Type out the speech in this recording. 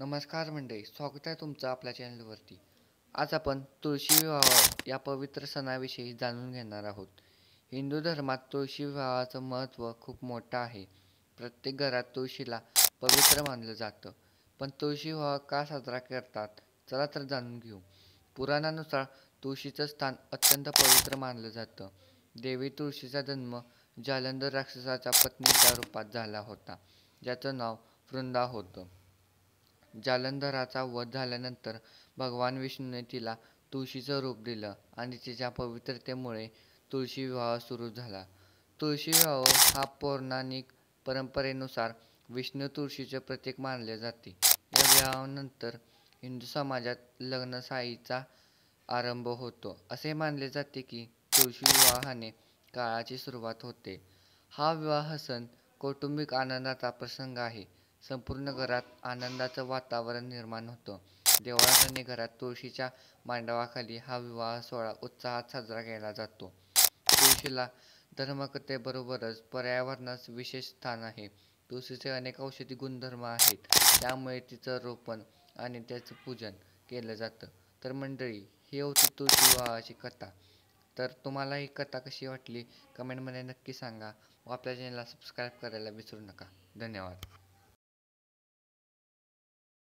नमस्कार मंडळी, स्वागत आहे तुमचं आपल्या चॅनलवरती. आज आपण तुळशी विवाह या पवित्र सणाविषयी जाणून घेणार आहोत. हिंदू धर्मात तुळशी विवाहाचं महत्त्व खूप मोठं आहे. प्रत्येक घरात तुळशीला पवित्र मानलं जातं. पण तुळशी विवाह का साजरा करतात? चला तर जाणून घेऊ. पुराणानुसार तुळशीचं स्थान अत्यंत पवित्र मानलं जातं. देवी तुळशीचा जन्म जालंधर राक्षसाच्या पत्नीच्या रूपात झाला होता, ज्याचं नाव वृंदा होतं. जालंधराचा वध झाल्यानंतर भगवान विष्णूने तिला तुळशीचं रूप दिलं आणि तिच्या पवित्रतेमुळे तुळशी विवाह सुरू झाला. तुळशी विवाह हा पौराणिक परंपरेनुसार विष्णू तुळशीचे प्रतीक मानले जाते. या विवाहानंतर हिंदू समाजात लग्नशाहीचा आरंभ होतो. असे मानले जाते की तुळशी विवाहाने काळाची सुरुवात होते. हा विवाह सण कौटुंबिक आनंदाचा प्रसंग आहे. संपूर्ण घरात आनंदाचं वातावरण निर्माण होतं. देवळात आणि घरात तुळशीच्या मांडवाखाली हा विवाह सोहळा उत्साहात साजरा केला जातो. तुळशीला धर्मकथेबरोबरच पर्यावरणास विशेष स्थान आहे. तुळशीचे अनेक औषधी गुणधर्म आहेत, त्यामुळे तिचं रोपण आणि त्याचं पूजन केलं जातं. तर मंडळी, ही होती तुळशी विवाहाची कथा. तर तुम्हाला ही कथा कशी वाटली कमेंटमध्ये नक्की सांगा व आपल्या चॅनलला सबस्क्राईब करायला विसरू नका. धन्यवाद.